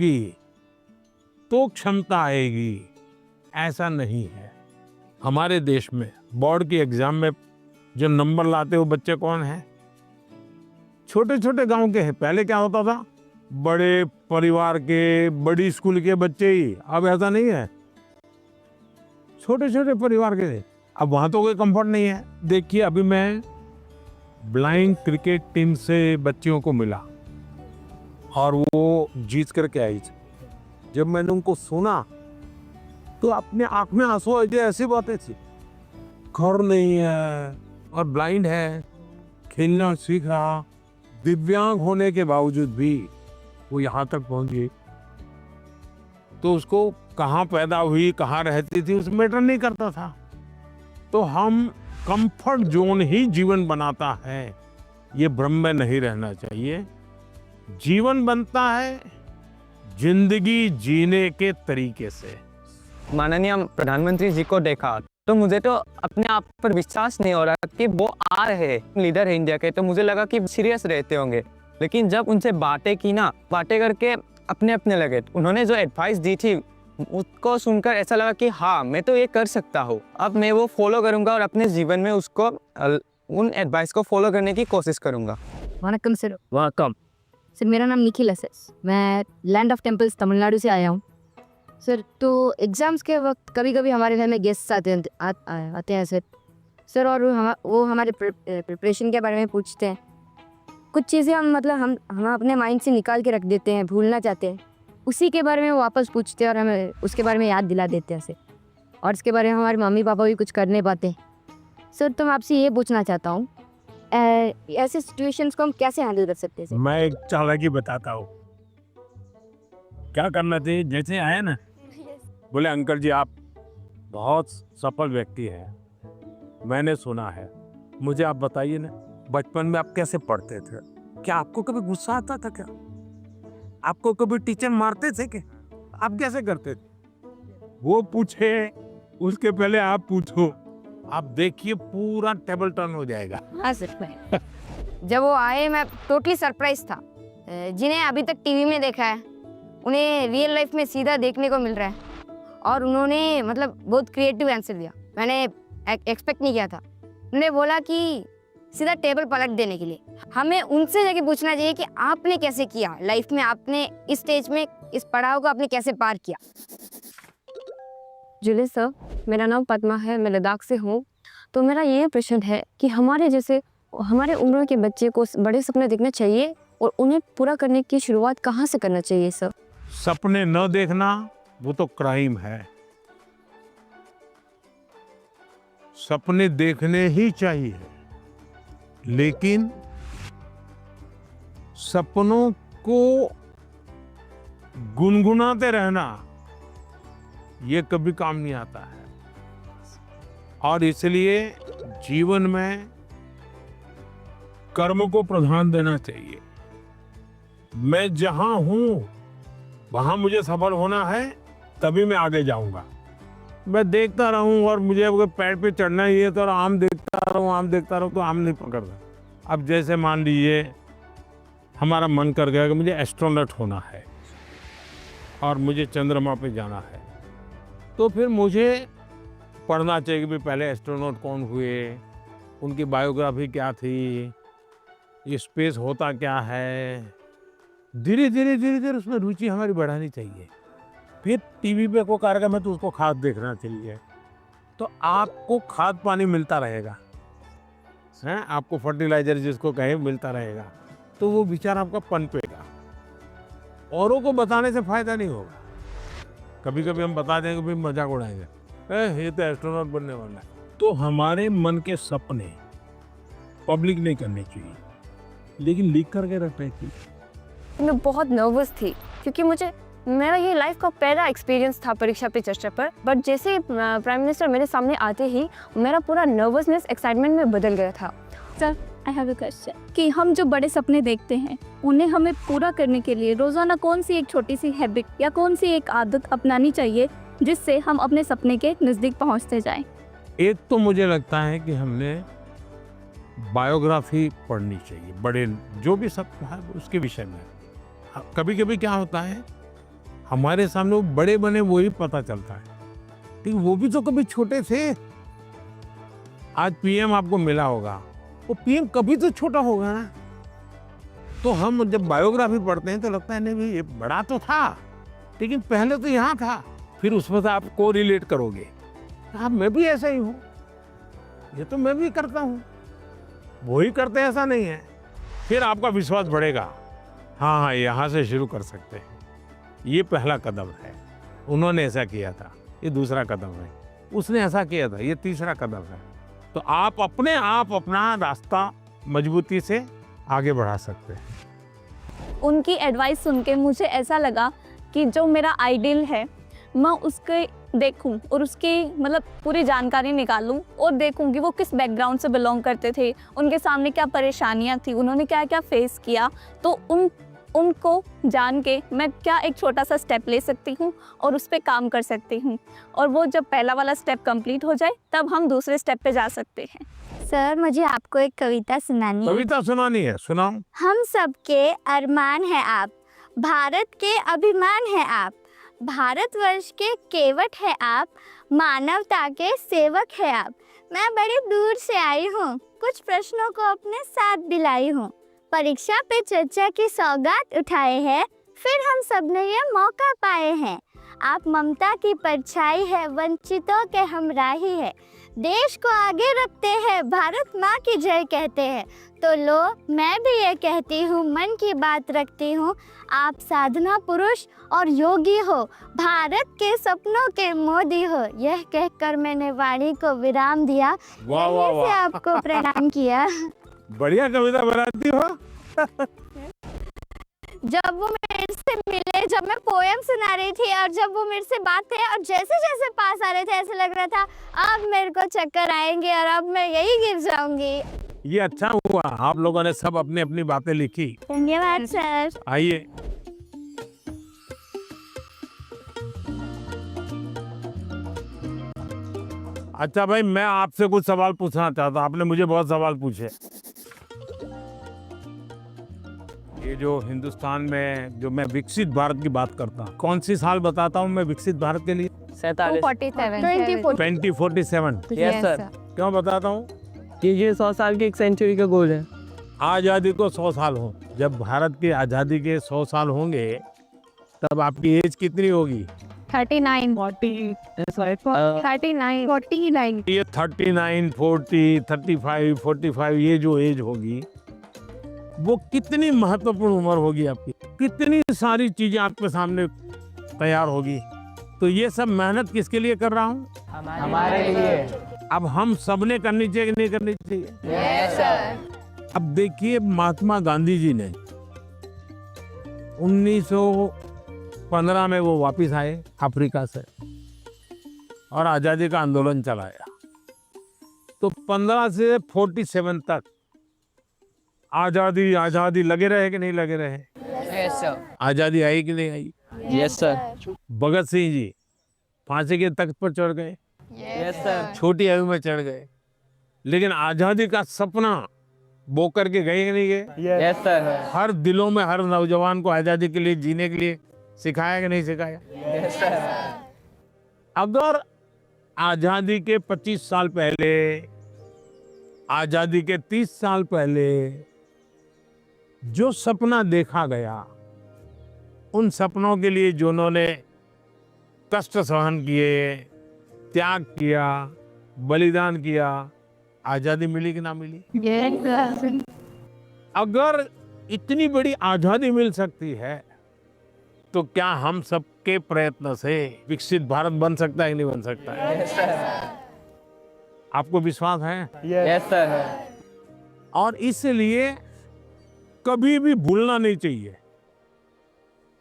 की तो क्षमता आएगी, ऐसा नहीं है। हमारे देश में बोर्ड की एग्जाम में जो नंबर लाते हो बच्चे कौन हैं? छोटे छोटे गांव के हैं। पहले क्या होता था, बड़े परिवार के, बड़ी स्कूल के बच्चे ही। अब ऐसा नहीं है, छोटे छोटे परिवार के। अब वहां तो कोई कंफर्ट नहीं है। देखिए, अभी मैं ब्लाइंड क्रिकेट टीम से बच्चियों को मिला और वो जीत करके आई थी। जब मैंने उनको सुना तो अपने आंख में आंसू आ गए। ऐसी बातें थी, घर नहीं है और ब्लाइंड है, खेलना सीख रहा, दिव्यांग होने के बावजूद भी वो यहाँ तक पहुंची। तो उसको कहाँ पैदा हुई, कहाँ रहती थी, उस मैटर नहीं करता था। तो हम कंफर्ट जोन ही जीवन बनाता है, ये भ्रम में नहीं रहना चाहिए। जीवन बनता है जिंदगी जीने के तरीके से। माननीय प्रधानमंत्री जी को देखा तो मुझे तो अपने आप पर विश्वास नहीं हो रहा कि वो आ रहे लीडर है इंडिया के। तो मुझे लगा कि सीरियस रहते होंगे, लेकिन जब उनसे बातें की ना, बातें करके अपने अपने लगे। उन्होंने जो एडवाइस दी थी उसको सुनकर ऐसा लगा कि हाँ, मैं तो ये कर सकता हूँ। अब मैं वो फॉलो करूँगा और अपने जीवन में उसको उन एडवाइस को फॉलो करने की कोशिश करूँगा। वनकम सर। वेलकम सर, मेरा नाम निखिल है सर। मैं लैंड ऑफ टेम्पल्स तमिलनाडु से आया हूँ सर। तो एग्ज़ाम्स के वक्त कभी कभी हमारे घर में गेस्ट आते हैं सर। और वो हमारे प्रिपरेशन के बारे में पूछते हैं। कुछ चीज़ें हम अपने माइंड से निकाल के रख देते हैं, भूलना चाहते हैं, उसी के बारे में वो वापस पूछते हैं और हमें उसके बारे में याद दिला देते हैं सर। और इसके बारे में हमारे मम्मी पापा भी कुछ कर नहीं पाते सर। तो मैं आपसे ये पूछना चाहता हूँ, ऐसे सिचुएशंस को हम कैसे हैंडल कर सकते हैं सर? मैं एक चालाकी बताता हूँ। क्या करना चाहिए, जैसे आया ना, बोले अंकल जी आप बहुत सफल व्यक्ति हैं, मैंने सुना है, मुझे आप बताइए ना, बचपन में आप कैसे पढ़ते थे? क्या आपको कभी गुस्सा आता था? क्या आपको कभी टीचर मारते थे? क्या आप कैसे करते थे? वो पूछे उसके पहले आप पूछो, आप देखिए पूरा टेबल टर्न हो जाएगा। हाँ सर। जब वो आए मैं टोटली सरप्राइज था। जिन्हें अभी तक टीवी में देखा है उन्हें रियल लाइफ में सीधा देखने को मिल रहा है। और उन्होंने बहुत क्रिएटिव आंसर दिया, मैंने एक्सपेक्ट नहीं किया था। उन्होंने बोला कि सीधा टेबल पलट देने के लिए। हमें उनसे जाके पूछना चाहिए कि आपने कैसे किया लाइफ में, आपने इस स्टेज में इस पड़ाव को आपने कैसे पार किया। जुले सर, मेरा नाम पद्मा है, मैं लद्दाख से हूँ। तो मेरा ये प्रश्न है कि हमारे उम्र के बच्चे को बड़े सपने देखना चाहिए और उन्हें पूरा करने की शुरुआत कहाँ से करना चाहिए सर? सपने न देखना वो तो क्राइम है। सपने देखने ही चाहिए, लेकिन सपनों को गुनगुनाते रहना ये कभी काम नहीं आता है। और इसलिए जीवन में कर्म को प्रधान देना चाहिए। मैं जहां हूं वहां मुझे सफल होना है, तभी मैं आगे जाऊंगा। मैं देखता रहूं और मुझे अगर पेड़ पे चढ़ना ही है तो आम देखता रहूं तो आम नहीं पकड़ता। अब जैसे मान लीजिए हमारा मन कर गया कि मुझे एस्ट्रोनॉट होना है और मुझे चंद्रमा पे जाना है, तो फिर मुझे पढ़ना चाहिए कि पहले एस्ट्रोनॉट कौन हुए, उनकी बायोग्राफी क्या थी, ये स्पेस होता क्या है। धीरे धीरे उसमें रुचि हमारी बढ़ानी चाहिए। फिर टीवी पे कोई कार्यक्रम है तो उसको खाद देखना चाहिए, तो आपको खाद पानी मिलता रहेगा, हैं, आपको फर्टिलाइजर जिसको कहे मिलता रहेगा, तो वो विचार आपका पनपेगा। औरों को बताने से फायदा नहीं होगा। कभी कभी हम बता देंगे, भाई मजाक उड़ाएंगे, ये तो एस्ट्रोनॉट बनने वाला है। तो हमारे मन के सपने पब्लिक नहीं करने चाहिए, लेकिन लिख करके रखने चाहिए। मैं बहुत नर्वस थी क्योंकि मेरा ये लाइफ का पहला एक्सपीरियंस था परीक्षा पे चर्चा पर। बट जैसे प्राइम मिनिस्टर मेरे सामने आते ही मेरा पूरा नर्वसनेस एक्साइटमेंट में बदल गया था। Sir, I have a question कि हम जो बड़े सपने देखते हैं उन्हें हमें पूरा करने के लिए रोज़ाना कौन सी एक छोटी सी हैबिट या कौन सी एक आदत अपनानी चाहिए जिससे हम अपने सपने के नज़दीक पहुंचते जाएं? एक तो मुझे लगता है कि हमने बायोग्राफी पढ़नी चाहिए, बड़े जो भी सब है उसके विषय में। कभी कभी क्या होता है हमारे सामने वो बड़े बने वही पता चलता है, ठीक, वो भी तो कभी छोटे थे। आज पीएम आपको मिला होगा, वो पीएम कभी तो छोटा होगा ना। तो हम जब बायोग्राफी पढ़ते हैं तो लगता है नहीं भाई ये बड़ा तो था, लेकिन पहले तो यहाँ था। फिर उसमें से आप को रिलेट करोगे, हाँ मैं भी ऐसा ही हूँ, ये तो मैं भी करता हूँ, वही करते हैं ऐसा नहीं है। फिर आपका विश्वास बढ़ेगा, हाँ हाँ यहाँ से शुरू कर सकते हैं, ये पहला कदम है, उन्होंने ऐसा किया था, ये दूसरा कदम है, उसने ऐसा किया था, ये तीसरा कदम है। तो आप अपने आप अपना रास्ता मजबूती से आगे बढ़ा सकते हैं। उनकी एडवाइस सुन के मुझे ऐसा लगा कि जो मेरा आइडियल है मैं उसके देखूं और उसकी मतलब पूरी जानकारी निकालूं और देखूं कि वो किस बैकग्राउंड से बिलोंग करते थे, उनके सामने क्या परेशानियां थी, उन्होंने क्या क्या फेस किया। तो उनको जान के मैं क्या एक छोटा सा स्टेप ले सकती हूँ और उस पर काम कर सकती हूँ, और वो जब पहला वाला स्टेप कंप्लीट हो जाए तब हम दूसरे स्टेप पे जा सकते हैं। सर मुझे आपको एक कविता सुनानी है। कविता सुनानी है, सुनाओ। हम सबके अरमान है आप, भारत के अभिमान है आप, भारतवर्ष के केवट है आप, मानवता के सेवक है आप। मैं बड़ी दूर से आई हूँ, कुछ प्रश्नों को अपने साथ दिलाई हूँ, परीक्षा पे चर्चा की सौगात उठाए हैं, फिर हम सब ने ये मौका पाए हैं। आप ममता की परछाई है, वंचितों के हमराही है, देश को आगे रखते हैं, भारत माँ की जय कहते हैं। तो लो मैं भी ये कहती हूँ, मन की बात रखती हूँ, आप साधना पुरुष और योगी हो, भारत के सपनों के मोदी हो। यह कहकर मैंने वाणी को विराम दिया, वाह वाह से वाह, आपको प्रणाम किया। बढ़िया कविता बनाती हो। जब वो मेरे से मिले, जब मैं पोएम सुना रही थी और जब वो मेरे से बात थे और जैसे जैसे पास आ रहे थे ऐसे लग रहा था अब मेरे को चक्कर आएंगे और अब मैं यही गिर जाऊंगी। ये अच्छा हुआ, आप लोगों ने सब अपनी अपनी बातें लिखी। धन्यवाद सर। आइए, अच्छा भाई मैं आपसे कुछ सवाल पूछना चाहता, आपने मुझे बहुत सवाल पूछे। ये जो हिंदुस्तान में जो मैं विकसित भारत की बात करता हूँ, कौन सी साल बताता हूँ मैं विकसित भारत के लिए? 2047। Yes sir. क्यों बताता हूँ? ये 100 साल की एक सेंचुरी का गोल है। आज़ादी को 100 साल हो, जब भारत की आज़ादी के 100 साल होंगे तब आपकी एज कितनी होगी? 39 ये 39, 40, 35, 45 ये जो एज होगी वो कितनी महत्वपूर्ण उम्र होगी आपकी, कितनी सारी चीजें आपके सामने तैयार होगी। तो ये सब मेहनत किसके लिए कर रहा हूँ? हमारे लिए। अब हम सबने करनी चाहिए कि नहीं करनी चाहिए? Yes sir. अब देखिए महात्मा गांधी जी ने 1915 में वो वापस आए अफ्रीका से और आज़ादी का आंदोलन चलाया। तो 15 से 47 तक आज़ादी आज़ादी लगे रहे कि नहीं लगे रहे? Yes sir. आज़ादी आई कि नहीं आई? Yes sir. भगत सिंह जी फांसी के तख्त पर चढ़ गए, यस सर। छोटी आयु में चढ़ गए, लेकिन आज़ादी का सपना बो करके गए कि नहीं गए? Yes sir. हर दिलों में हर नौजवान को आज़ादी के लिए जीने के लिए सिखाया कि नहीं सिखाया? Yes sir. अगर आज़ादी के 25 साल पहले, आज़ादी के 30 साल पहले जो सपना देखा गया, उन सपनों के लिए जो उन्होंने कष्ट सहन किए, त्याग किया, बलिदान किया, आज़ादी मिली कि ना मिली? अगर इतनी बड़ी आज़ादी मिल सकती है तो क्या हम सबके प्रयत्न से विकसित भारत बन सकता है कि नहीं बन सकता है? Yes sir. आपको विश्वास है? Yes sir. और इसलिए कभी भी भूलना नहीं चाहिए,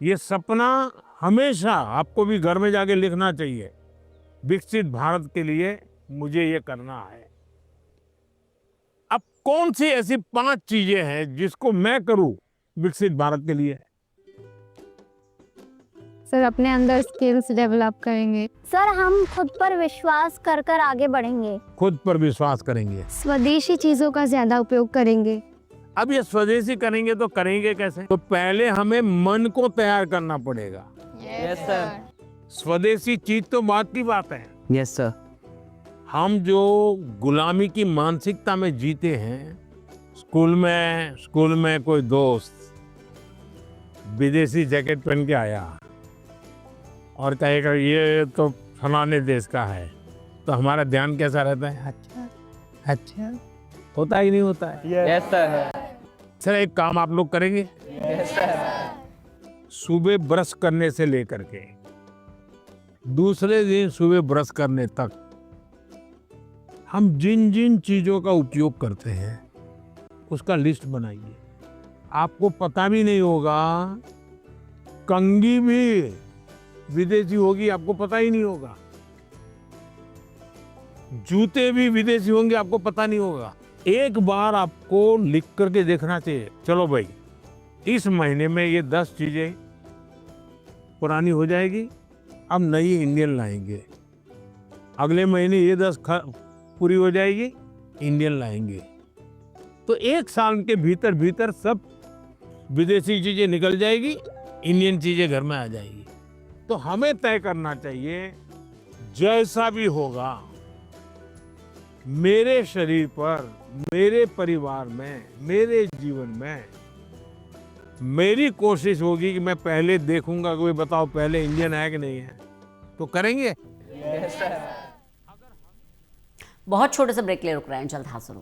ये सपना हमेशा आपको भी घर में जाके लिखना चाहिए। विकसित भारत के लिए मुझे ये करना है। अब कौन सी ऐसी 5 चीजें हैं जिसको मैं करूं विकसित भारत के लिए? सर अपने अंदर स्किल्स डेवलप करेंगे। सर हम खुद पर विश्वास कर कर आगे बढ़ेंगे। खुद पर विश्वास करेंगे। स्वदेशी चीजों का ज्यादा उपयोग करेंगे। अब ये स्वदेशी करेंगे तो करेंगे कैसे? तो पहले हमें मन को तैयार करना पड़ेगा। Yes sir. स्वदेशी चीज तो बात की बात है। Yes sir. हम जो गुलामी की मानसिकता में जीते हैं, स्कूल में कोई दोस्त विदेशी जैकेट पहन के आया और कहेगा ये तो फलाने देश का है, तो हमारा ध्यान कैसा रहता है? अच्छा होता ही नहीं होता है। Yes sir. सर एक काम आप लोग करेंगे, यस सर। सुबह ब्रश करने से लेकर के दूसरे दिन सुबह ब्रश करने तक हम जिन जिन चीजों का उपयोग करते हैं उसका लिस्ट बनाइए। आपको पता भी नहीं होगा, कंघी भी विदेशी होगी, आपको पता ही नहीं होगा। जूते भी विदेशी होंगे, आपको पता नहीं होगा। एक बार आपको लिख करके देखना चाहिए, चलो भाई इस महीने में ये 10 चीजें पुरानी हो जाएगी, अब नई इंडियन लाएंगे। अगले महीने ये 10 पूरी हो जाएगी, इंडियन लाएंगे। तो एक साल के भीतर भीतर सब विदेशी चीजें निकल जाएगी, इंडियन चीजें घर में आ जाएगी। तो हमें तय करना चाहिए जैसा भी होगा मेरे शरीर पर, मेरे परिवार में, मेरे जीवन में, मेरी कोशिश होगी कि मैं पहले देखूंगा कोई बताओ पहले इंडियन है कि नहीं है, तो करेंगे। बहुत छोटे से ब्रेक ले रुक रहे हैं, जल्द हाजिर होंगे।